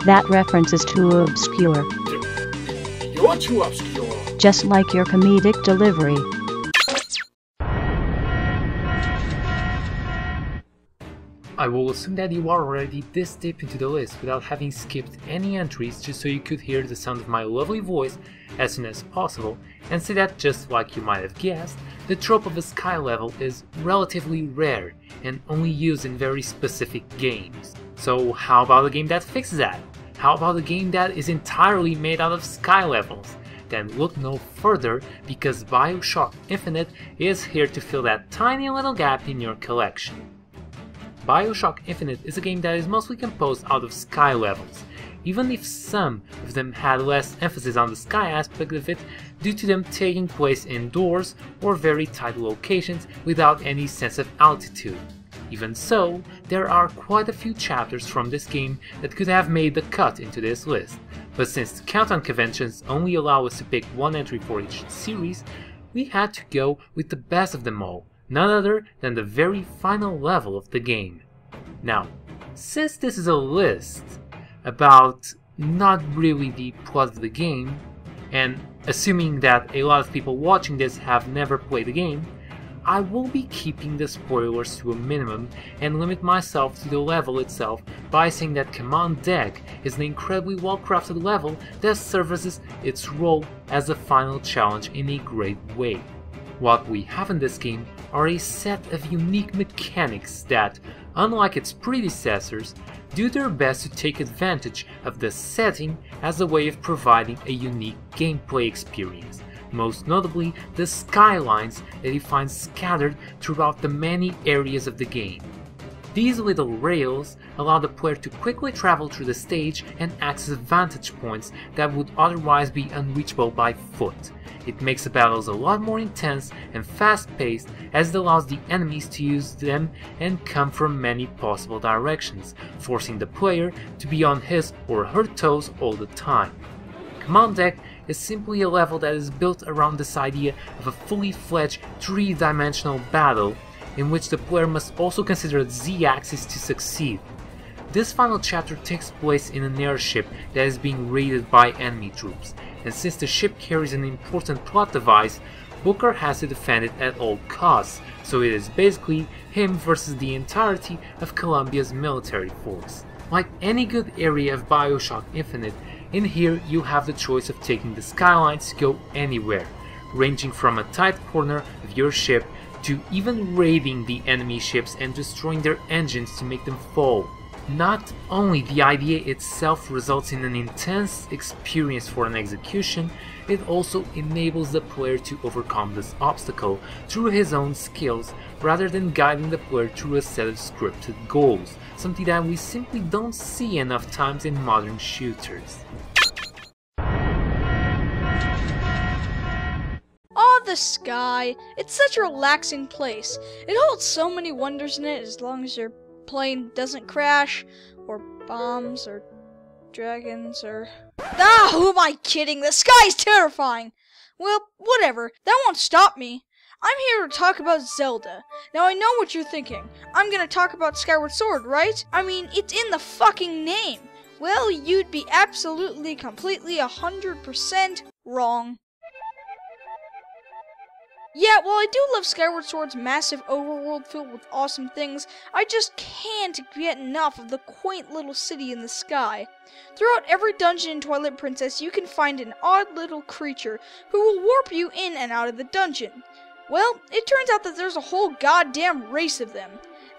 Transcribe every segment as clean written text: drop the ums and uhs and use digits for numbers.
That reference is too obscure. You're too obscure. Just like your comedic delivery. I will assume that you are already this deep into the list without having skipped any entries just so you could hear the sound of my lovely voice as soon as possible, and see that just like you might have guessed, the trope of a sky level is relatively rare and only used in very specific games. So how about a game that fixes that? How about a game that is entirely made out of sky levels? Then look no further, because Bioshock Infinite is here to fill that tiny little gap in your collection. Bioshock Infinite is a game that is mostly composed out of sky levels, even if some of them had less emphasis on the sky aspect of it due to them taking place indoors or very tight locations without any sense of altitude. Even so, there are quite a few chapters from this game that could have made the cut into this list, but since the countdown conventions only allow us to pick one entry for each series, we had to go with the best of them all, none other than the very final level of the game. Now, since this is a list about not really the plot of the game, and assuming that a lot of people watching this have never played the game, I will be keeping the spoilers to a minimum and limit myself to the level itself by saying that Command Deck is an incredibly well crafted level that services its role as a final challenge in a great way. What we have in this game are a set of unique mechanics that, unlike its predecessors, do their best to take advantage of the setting as a way of providing a unique gameplay experience, most notably the skylines that you find scattered throughout the many areas of the game. These little rails allow the player to quickly travel through the stage and access vantage points that would otherwise be unreachable by foot. It makes the battles a lot more intense and fast-paced, as it allows the enemies to use them and come from many possible directions, forcing the player to be on his or her toes all the time. Command Deck is simply a level that is built around this idea of a fully fledged three-dimensional battle in which the player must also consider the Z-axis to succeed. This final chapter takes place in an airship that is being raided by enemy troops, and since the ship carries an important plot device, Booker has to defend it at all costs, so it is basically him versus the entirety of Columbia's military force. Like any good area of Bioshock Infinite, in here you have the choice of taking the skylines to go anywhere, ranging from a tight corner of your ship to even raiding the enemy ships and destroying their engines to make them fall. Not only the idea itself results in an intense experience for an execution, it also enables the player to overcome this obstacle through his own skills rather than guiding the player through a set of scripted goals, something that we simply don't see enough times in modern shooters. Oh, the sky! It's such a relaxing place. It holds so many wonders in it as long as your plane doesn't crash, or bombs, or dragons, or... Ah, who am I kidding? The sky's terrifying! Well, whatever. That won't stop me. I'm here to talk about Zelda. Now I know what you're thinking. I'm gonna talk about Skyward Sword, right? I mean, it's in the fucking name. Well, you'd be absolutely, completely, 100% wrong. Yeah, while I do love Skyward Sword's massive overworld filled with awesome things, I just can't get enough of the quaint little city in the sky. Throughout every dungeon in Twilight Princess, you can find an odd little creature who will warp you in and out of the dungeon. Well, it turns out that there's a whole goddamn race of them.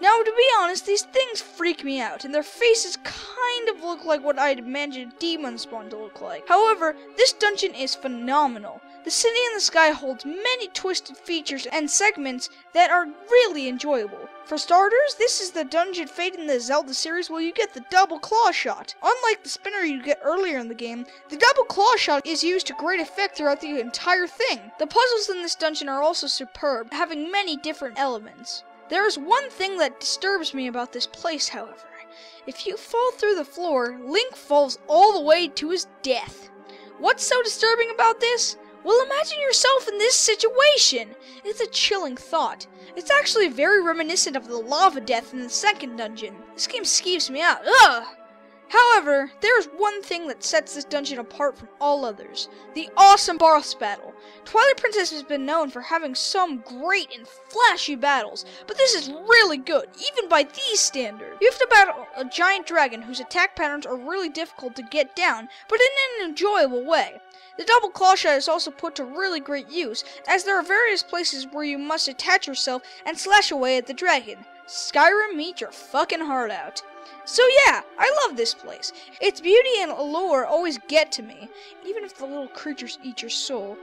Now, to be honest, these things freak me out, and their faces kind of look like what I'd imagine demons spawn to look like. However, this dungeon is phenomenal. The city in the sky holds many twisted features and segments that are really enjoyable. For starters, this is the dungeon fate in the Zelda series where you get the double claw shot. Unlike the spinner you get earlier in the game, the double claw shot is used to great effect throughout the entire thing. The puzzles in this dungeon are also superb, having many different elements. There is one thing that disturbs me about this place, however. If you fall through the floor, Link falls all the way to his death. What's so disturbing about this? Well, imagine yourself in this situation. It's a chilling thought. It's actually very reminiscent of the lava death in the second dungeon. This game skeeves me out. Ugh! However, there's one thing that sets this dungeon apart from all others. The awesome boss battle. Twilight Princess has been known for having some great and flashy battles, but this is really good, even by these standards. You have to battle a giant dragon whose attack patterns are really difficult to get down, but in an enjoyable way. The double claw shot is also put to really great use, as there are various places where you must attach yourself and slash away at the dragon. Skyrim, meet your fucking heart out. So yeah, I love this place. Its beauty and allure always get to me, even if the little creatures eat your soul.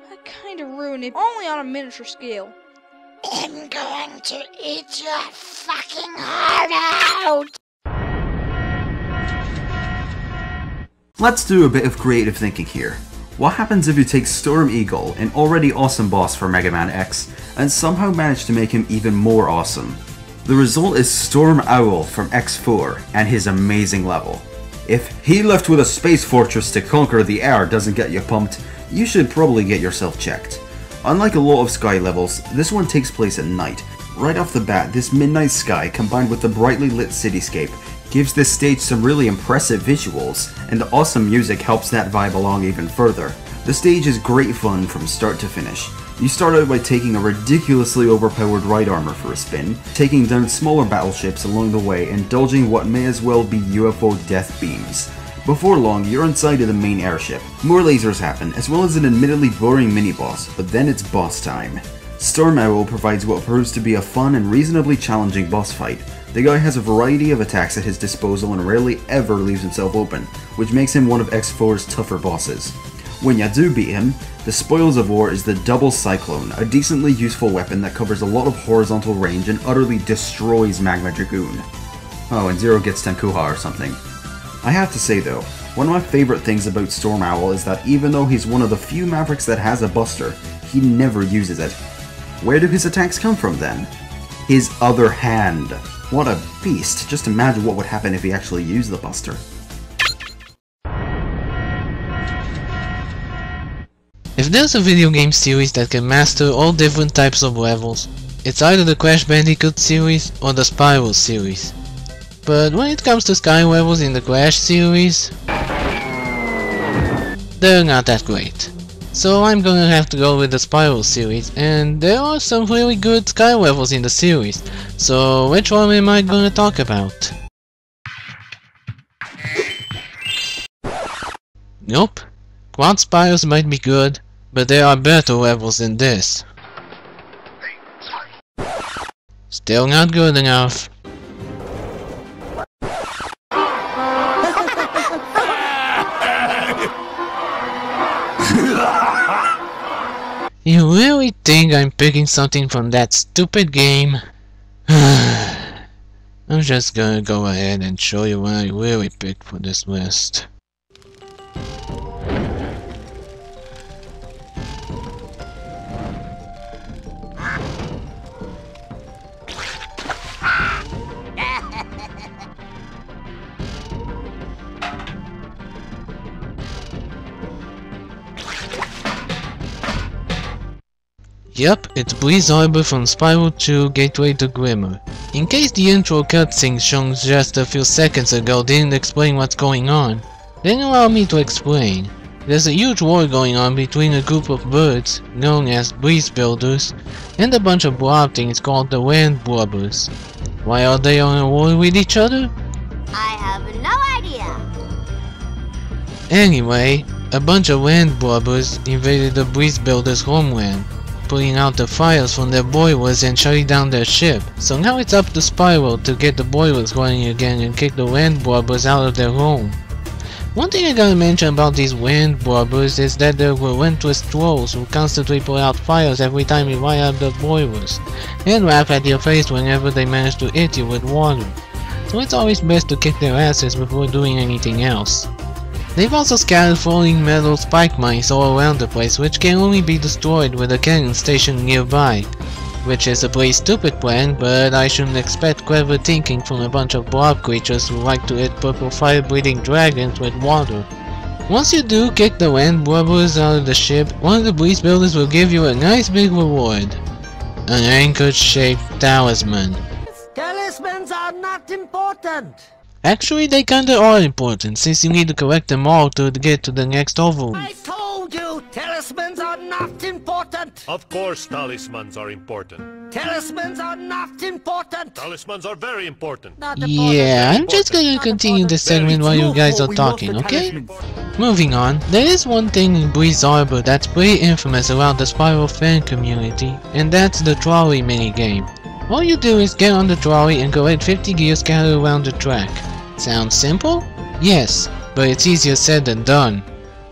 I kinda ruin it, only on a miniature scale. I'm going to eat your fucking heart out! Let's do a bit of creative thinking here. What happens if you take Storm Eagle, an already awesome boss for Mega Man X, and somehow manage to make him even more awesome? The result is Storm Owl from X4 and his amazing level. If he left with a space fortress to conquer the air doesn't get you pumped, you should probably get yourself checked. Unlike a lot of Sky levels, this one takes place at night. Right off the bat, this midnight sky combined with the brightly lit cityscape gives this stage some really impressive visuals, and the awesome music helps that vibe along even further. The stage is great fun from start to finish. You start out by taking a ridiculously overpowered ride armor for a spin, taking down smaller battleships along the way and dodging what may as well be UFO death beams. Before long, you're inside of the main airship. More lasers happen, as well as an admittedly boring mini-boss, but then it's boss time. Storm Owl provides what proves to be a fun and reasonably challenging boss fight. The guy has a variety of attacks at his disposal and rarely ever leaves himself open, which makes him one of X4's tougher bosses. When you do beat him, the spoils of war is the Double Cyclone, a decently useful weapon that covers a lot of horizontal range and utterly destroys Magma Dragoon. Oh, and Zero gets Tenkuha or something. I have to say though, one of my favorite things about Storm Owl is that even though he's one of the few Mavericks that has a buster, he never uses it. Where do his attacks come from then? His other hand. What a beast, just imagine what would happen if he actually used the buster. If there's a video game series that can master all different types of levels, it's either the Crash Bandicoot series or the Spyro series. But when it comes to sky levels in the Crash series, they're not that great. So I'm gonna have to go with the Spyro series, and there are some really good sky levels in the series, so which one am I gonna talk about? Nope. Quad Spyros might be good, but there are better levels than this. Still not good enough. You really think I'm picking something from that stupid game? I'm just gonna go ahead and show you what I really picked for this list. Yep, it's Breeze Harbor from Spyro 2 Gateway to Glimmer. In case the intro cutscene shown just a few seconds ago didn't explain what's going on, then allow me to explain. There's a huge war going on between a group of birds, known as Breeze Builders, and a bunch of blob things called the Land Blubbers. Why are they on a war with each other? I have no idea. Anyway, a bunch of Land Blubbers invaded the Breeze Builders' homeland, putting out the fires from their boilers and shutting down their ship. So now it's up to Spyro to get the boilers running again and kick the Land Blubbers out of their home. One thing I gotta mention about these Land Blubbers is that they're relentless trolls who constantly put out fires every time you light up the boilers, and laugh at your face whenever they manage to hit you with water. So it's always best to kick their asses before doing anything else. They've also scattered falling metal spike mines all around the place, which can only be destroyed with a cannon stationed nearby. Which is a pretty stupid plan, but I shouldn't expect clever thinking from a bunch of blob creatures who like to hit purple fire-breathing dragons with water. Once you do kick the Land Blubbers out of the ship, one of the Breeze Builders will give you a nice big reward. An anchor-shaped talisman. Talismans are not important. Actually, they kinda are important, since you need to collect them all to get to the next overworld. I told you, talismans are not important. Of course talismans are important. Talismans are not important. Talismans are very important. Not important. Yeah, I'm just gonna continue this segment while you guys are talking, okay? Moving on, there is one thing in Breeze Arbor that's pretty infamous around the Spyro fan community, and that's the trolley minigame. All you do is get on the trolley and collect 50 gears scattered around the track. Sounds simple? Yes, but it's easier said than done.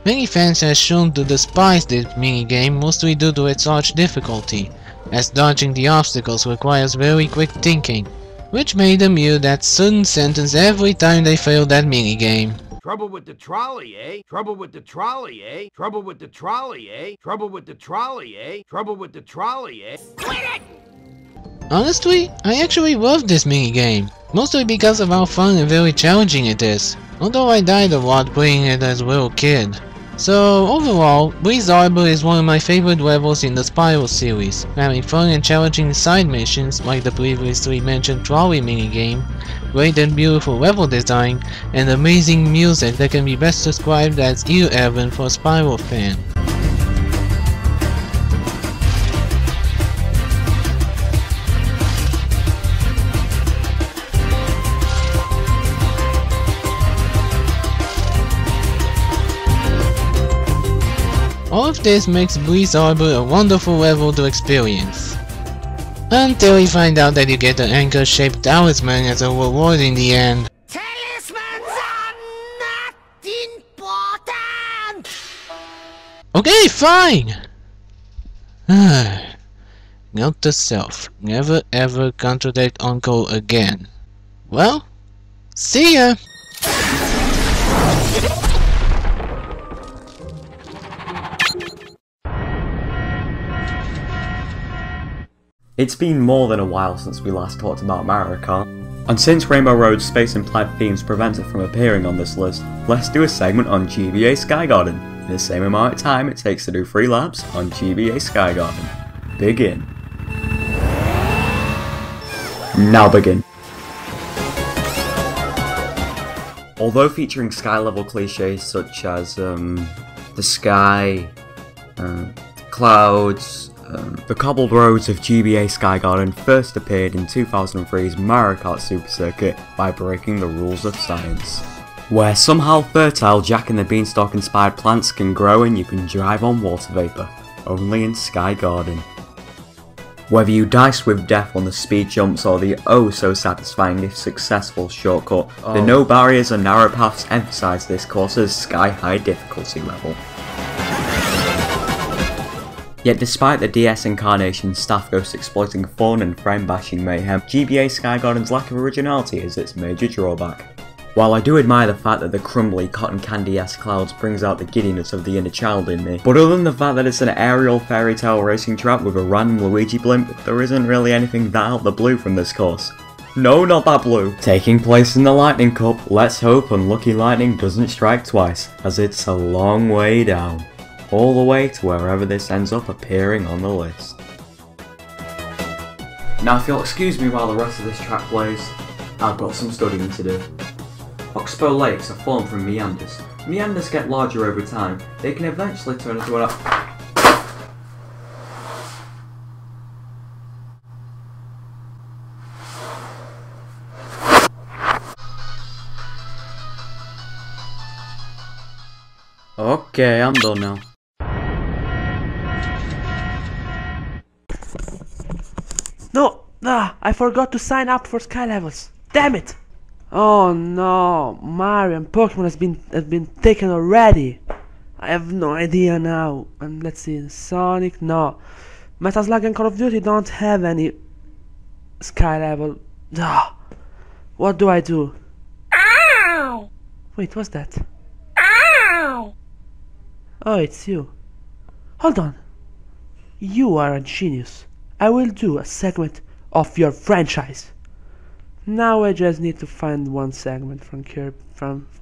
Many fans have shown to despise this minigame mostly due to its large difficulty, as dodging the obstacles requires very quick thinking, which made them hear that sudden sentence every time they failed that minigame. Trouble with the trolley, eh? Trouble with the trolley, eh? Trouble with the trolley, eh? Trouble with the trolley, eh? Trouble with the trolley, eh? Quit it! Honestly, I actually love this minigame, mostly because of how fun and very challenging it is, although I died a lot playing it as a little kid. So overall, Breeze Arbor is one of my favorite levels in the Spyro series, having fun and challenging side missions like the previously mentioned trolley minigame, great and beautiful level design, and amazing music that can be best described as ear-erving for a Spyro fan. All of this makes Breeze Arbor a wonderful level to experience. Until you find out that you get an anchor-shaped talisman as a reward in the end. Talismans are not important! Okay, fine! Note to self, never ever contradict Uncle again. Well, see ya! It's been more than a while since we last talked about Mario Kart, and since Rainbow Road's space and plaid themes prevent it from appearing on this list, let's do a segment on GBA Sky Garden, in the same amount of time it takes to do 3 laps on GBA Sky Garden. Begin. Now begin. Although featuring sky level cliches such as the sky, clouds, the cobbled roads of GBA Sky Garden first appeared in 2003's Mario Kart Super Circuit by breaking the rules of science, where somehow fertile Jack and the Beanstalk inspired plants can grow and you can drive on water vapour, only in Sky Garden. Whether you dice with death on the speed jumps or the oh so satisfying if successful shortcut, the no barriers and narrow paths emphasise this course's sky high difficulty level. Yet despite the DS incarnation's staff ghosts exploiting fun and frame-bashing mayhem, GBA Sky Garden's lack of originality is its major drawback. While I do admire the fact that the crumbly, cotton candy-esque clouds brings out the giddiness of the inner child in me, but other than the fact that it's an aerial fairy tale racing track with a random Luigi blimp, there isn't really anything that out the blue from this course. No, not that blue! Taking place in the Lightning Cup, let's hope Unlucky Lightning doesn't strike twice, as it's a long way down. All the way to wherever this ends up appearing on the list. Now if you'll excuse me while the rest of this track plays, I've got some studying to do. Oxbow lakes are formed from meanders. Meanders get larger over time. They can eventually turn into an... Okay, I'm done now. No! I forgot to sign up for Sky Levels. Damn it! Oh no, Mario and Pokemon has been taken already. I have no idea now. And let's see, Sonic, no. Metal Slug and Call of Duty don't have any Sky Level. What do I do? Ow! Wait, what's that? Ow! Oh, it's you. Hold on. You are a genius. I will do a segment of your franchise. Now I just need to find one segment from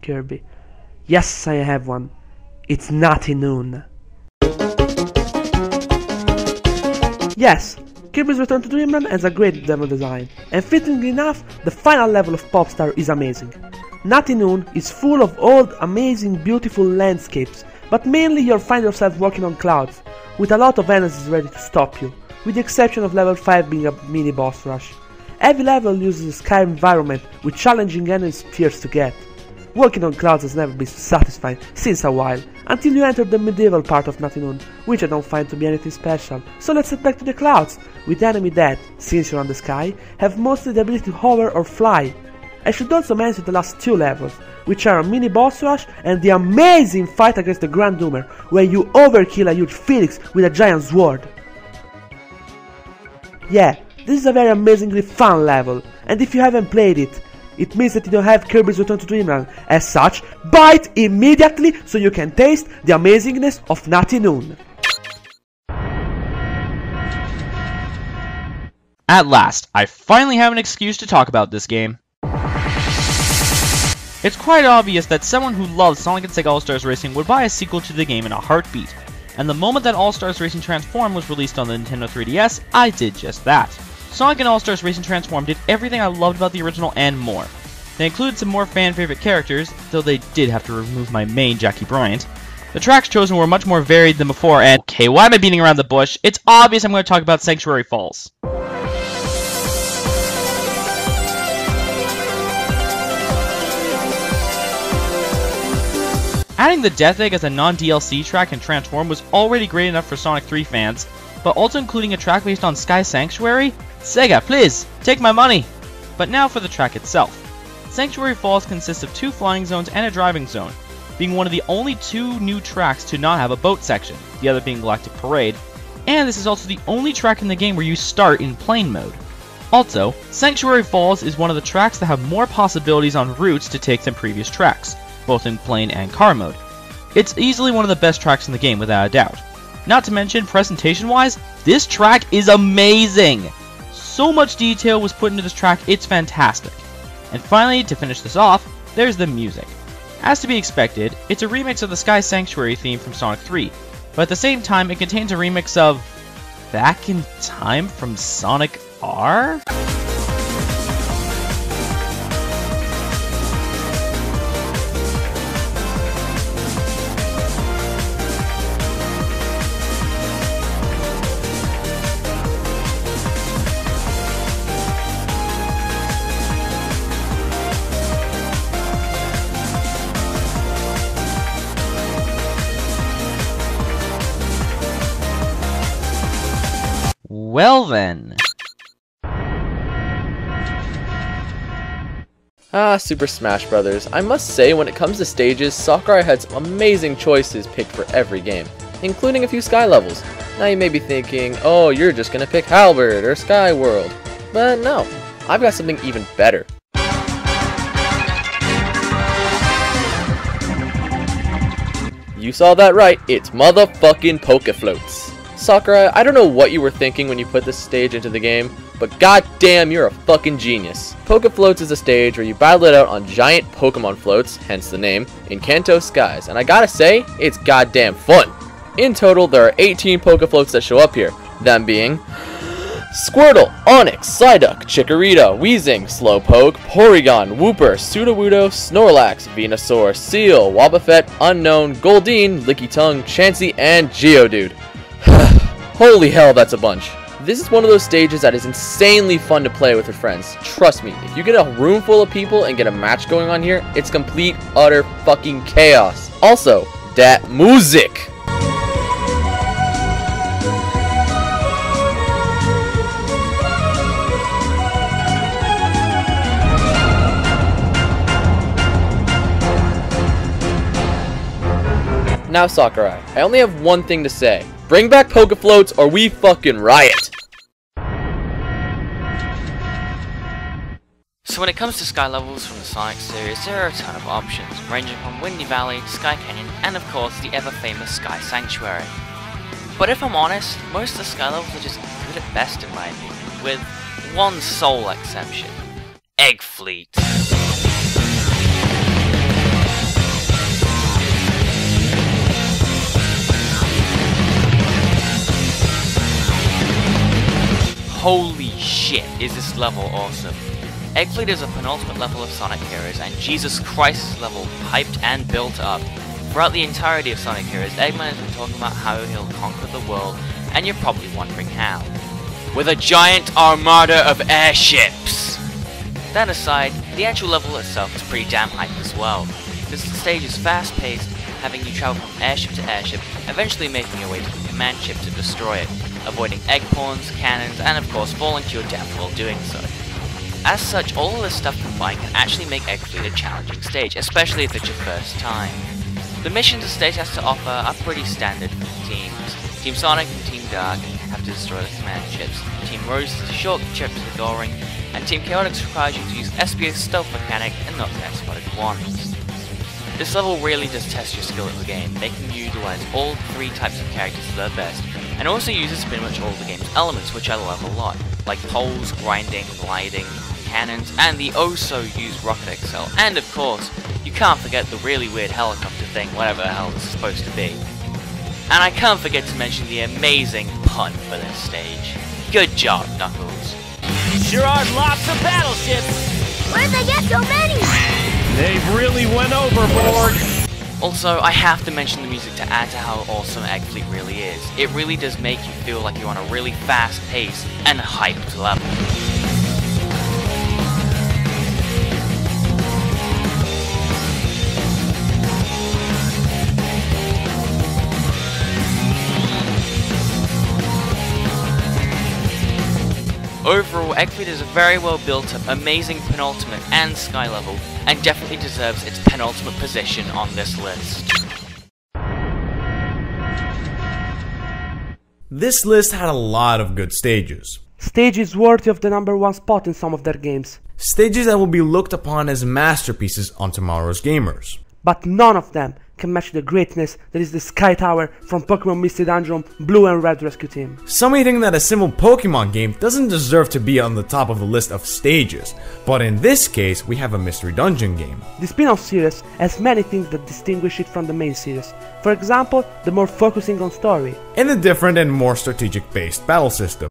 Kirby. Yes, I have one. It's Naughty Noon. Yes, Kirby's Return to Dreamland has a great level design, and fittingly enough, the final level of Popstar is amazing. Naughty Noon is full of old, amazing, beautiful landscapes, but mainly you'll find yourself walking on clouds, with a lot of enemies ready to stop you, with the exception of level 5 being a mini boss rush. Every level uses a sky environment with challenging enemies fierce to get. Walking on clouds has never been so satisfying since a while, until you enter the medieval part of Naughty Noon, which I don't find to be anything special. So let's head back to the clouds, with enemy that, since you're on the sky, have mostly the ability to hover or fly. I should also mention the last 2 levels, which are a mini boss rush and the amazing fight against the Grand Doomer, where you overkill a huge phoenix with a giant sword. Yeah, this is a very amazingly fun level, and if you haven't played it, it means that you don't have Kirby's Return to Dreamland. As such, buy it immediately so you can taste the amazingness of Naughty Noon. At last, I finally have an excuse to talk about this game. It's quite obvious that someone who loves Sonic and Sega All-Stars Racing would buy a sequel to the game in a heartbeat. And the moment that All-Stars Racing Transform was released on the Nintendo 3DS, I did just that. Sonic and All-Stars Racing Transform did everything I loved about the original and more. They included some more fan-favorite characters, though they did have to remove my main, Jackie Bryant. The tracks chosen were much more varied than before, and okay, why am I beating around the bush? It's obvious I'm going to talk about Sanctuary Falls. Adding the Death Egg as a non-DLC track in Transform was already great enough for Sonic 3 fans, but also including a track based on Sky Sanctuary? Sega, please, take my money! But now for the track itself. Sanctuary Falls consists of 2 flying zones and a driving zone, being one of the only 2 new tracks to not have a boat section, the other being Galactic Parade, and this is also the only track in the game where you start in plane mode. Also, Sanctuary Falls is one of the tracks that have more possibilities on routes to take than previous tracks, both in plane and car mode. It's easily one of the best tracks in the game without a doubt. Not to mention, presentation-wise, this track is amazing! So much detail was put into this track, it's fantastic. And finally, to finish this off, there's the music. As to be expected, it's a remix of the Sky Sanctuary theme from Sonic 3, but at the same time it contains a remix of Back in Time from Sonic R? Well then. Super Smash Bros. I must say, when it comes to stages, Sakurai had some amazing choices picked for every game, including a few sky levels. Now you may be thinking, oh, you're just gonna pick Halberd or Sky World. But no, I've got something even better. You saw that right, it's motherfucking Pokéfloats. Sakurai, I don't know what you were thinking when you put this stage into the game, but goddamn, you're a fucking genius. Pokéfloats is a stage where you battle it out on giant Pokemon floats, hence the name, in Kanto skies, and I gotta say, it's goddamn fun. In total, there are 18 Pokéfloats that show up here, them being Squirtle, Onix, Psyduck, Chikorita, Weezing, Slowpoke, Porygon, Wooper, Sudowoodo, Snorlax, Venusaur, Seal, Wobbuffet, Unknown, Goldeen, Lickitung, Chansey, and Geodude. Holy hell, that's a bunch. This is one of those stages that is insanely fun to play with your friends. Trust me, if you get a room full of people and get a match going on here, it's complete, utter fucking chaos. Also, that music! Now Sakurai, I only have one thing to say. Bring back Pokéfloats or we fucking riot! So when it comes to sky levels from the Sonic series, there are a ton of options, ranging from Windy Valley, Sky Canyon, and of course the ever-famous Sky Sanctuary. But if I'm honest, most of the sky levels are just good at best in my opinion, with one sole exception. Egg Fleet. Holy shit, is this level awesome. Egg Fleet is a penultimate level of Sonic Heroes, and Jesus Christ level piped and built up. Throughout the entirety of Sonic Heroes, Eggman has been talking about how he'll conquer the world, and you're probably wondering how. With a giant armada of airships! That aside, the actual level itself is pretty damn hype as well. This stage is fast paced, having you travel from airship to airship, eventually making your way to the command ship to destroy it, avoiding egg pawns, cannons, and of course falling to your death while doing so. As such, all of this stuff combined can actually make Egg Fleet a challenging stage, especially if it's your first time. The missions the stage has to offer are pretty standard for the teams. Team Sonic and Team Dark have to destroy the command ships, Team Rose is a short trip to the Goal Ring, and Team Chaotix requires you to use SBO's stealth mechanic and not the X-spotted ones. This level really does test your skill at the game, making you utilize all three types of characters to their best, and also uses pretty much all the game's elements, which I love a lot, like poles, grinding, gliding, cannons, and the oh-so-used Rocket Excel, and of course, you can't forget the really weird helicopter thing, whatever the hell it's supposed to be. And I can't forget to mention the amazing pun for this stage. Good job, Knuckles. Sure are lots of battleships! Where'd they get so many? They've really went overboard! Also, I have to mention the music to add to how awesome Egg Fleet really is. It really does make you feel like you're on a really fast pace and hyped level. Overall, Egg Fleet is a very well built up, amazing penultimate and sky level, and definitely deserves its penultimate position on this list. This list had a lot of good stages. Stages worthy of the #1 spot in some of their games. Stages that will be looked upon as masterpieces on tomorrow's gamers. But none of them can match the greatness that is the Sky Tower from Pokemon Misty Dungeon Blue and Red Rescue Team. Some may think that a simple Pokemon game doesn't deserve to be on the top of the list of stages, but in this case we have a Mystery Dungeon game. The spin-off series has many things that distinguish it from the main series. For example, the more focusing on story. And the different and more strategic based battle system.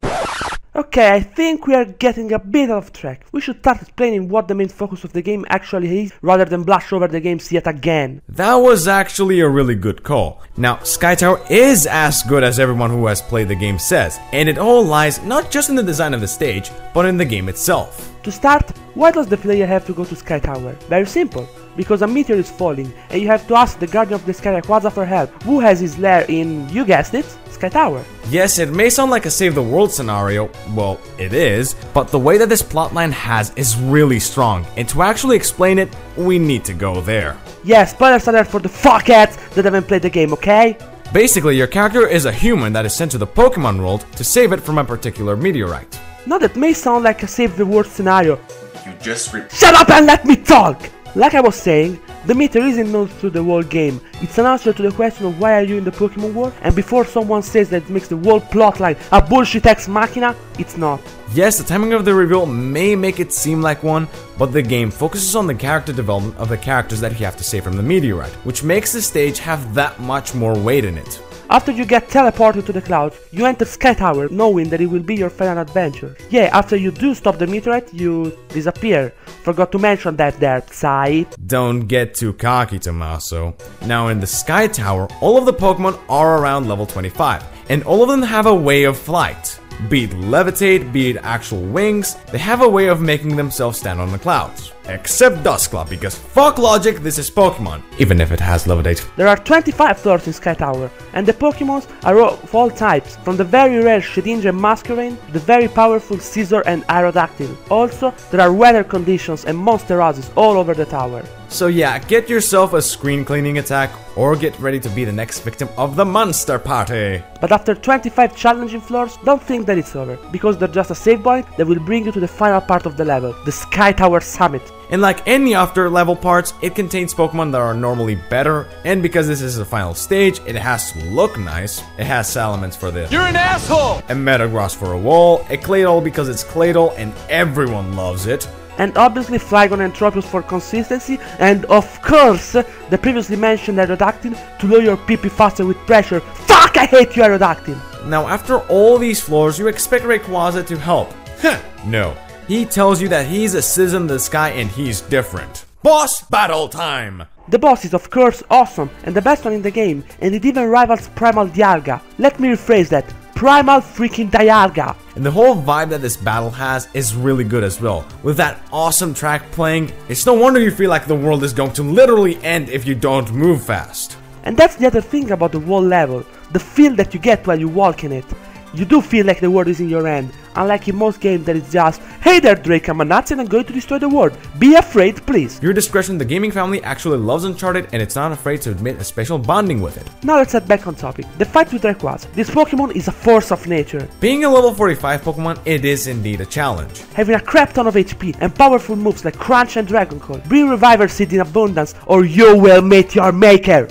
Okay, I think we are getting a bit off track. We should start explaining what the main focus of the game actually is, rather than blush over the games yet again. That was actually a really good call. Now, Sky Tower is as good as everyone who has played the game says, and it all lies not just in the design of the stage, but in the game itself. To start, why does the player have to go to Sky Tower? Very simple. Because a meteor is falling, and you have to ask the Guardian of the Sky Rayquaza for help, who has his lair in, you guessed it, Sky Tower. Yes, it may sound like a save the world scenario, well, it is, but the way that this plotline has is really strong, and to actually explain it, we need to go there. Yes, spoilers alert for the fuckheads that haven't played the game, okay? Basically, your character is a human that is sent to the Pokemon world to save it from a particular meteorite. Now that may sound like a save the world scenario. You just Shut up and let me talk! Like I was saying, the meteor isn't known through the whole game. It's an answer to the question of why are you in the Pokemon world, and before someone says that it makes the whole plotline a bullshit ex machina, it's not. Yes, the timing of the reveal may make it seem like one, but the game focuses on the character development of the characters that you have to save from the meteorite, which makes the stage have that much more weight in it. After you get teleported to the clouds, you enter Sky Tower knowing that it will be your final adventure. Yeah, after you do stop the meteorite, you disappear. Forgot to mention that there, Psy. Don't get too cocky, Tommaso. Now in the Sky Tower, all of the Pokemon are around level 25, and all of them have a way of flight. Be it levitate, be it actual wings, they have a way of making themselves stand on the clouds. Except Dusclops, because fuck logic, this is Pokemon, even if it has levitate. There are 25 floors in Sky Tower, and the Pokemons are of all types, from the very rare Shedinja and Masquerain to the very powerful Scizor and Aerodactyl. Also, there are weather conditions and monster houses all over the tower. So yeah, get yourself a screen cleaning attack, or get ready to be the next victim of the monster party. But after 25 challenging floors, don't think that it's over, because they're just a save point that will bring you to the final part of the level, the Sky Tower Summit. And like any after level parts, it contains Pokemon that are normally better, and because this is the final stage, it has to look nice. It has Salamence for this. You're an asshole! A Metagross for a wall, a Claydol because it's Claydol and everyone loves it. And obviously Flygon and Tropius for consistency, and of course, the previously mentioned Aerodactyl to lower your PP faster with pressure. Fuck, I hate you, Aerodactyl! Now after all these floors, you expect Rayquaza to help. Heh, no. He tells you that he's a citizen of the sky and he's different. Boss battle time! The boss is of course awesome and the best one in the game, and it even rivals Primal Dialga. Let me rephrase that. Primal freaking Dialga! And the whole vibe that this battle has is really good as well. With that awesome track playing, it's no wonder you feel like the world is going to literally end if you don't move fast. And that's the other thing about the wall level, the feel that you get while you walk in it. You do feel like the world is in your hand, unlike in most games that it's just, hey there Drake, I'm a Nazi and I'm going to destroy the world. Be afraid, please. Your discretion, the gaming family actually loves Uncharted and it's not afraid to admit a special bonding with it. Now let's get back on topic. The fight with Rayquaza. This Pokemon is a force of nature. Being a level 45 Pokemon, it is indeed a challenge. Having a crap ton of HP and powerful moves like Crunch and Dragon Claw, bring Reviver Seed in abundance or you will meet your maker.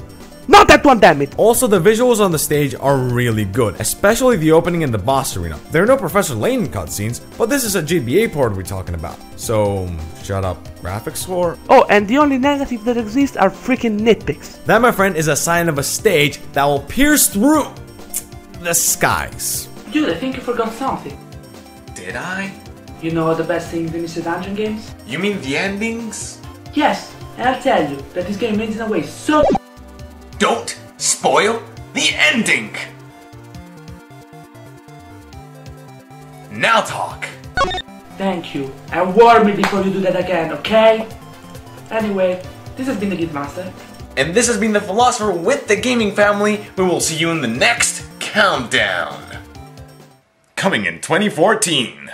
Not that one, damn it! Also, the visuals on the stage are really good, especially the opening in the boss arena. There are no Professor Layton cutscenes, but this is a GBA port we're talking about. So, shut up, graphics score? Oh, and the only negative that exists are freaking nitpicks. That, my friend, is a sign of a stage that will pierce through the skies. Dude, I think you forgot something. Did I? You know the best thing in the Mr. Dungeon games? You mean the endings? Yes, and I'll tell you that this game ends in a way so... Don't spoil the ending! Now talk! Thank you, and warn me before you do that again, okay? Anyway, this has been the Guild Master. And this has been the Philosopher with the gaming family. We will see you in the next countdown. Coming in 2014.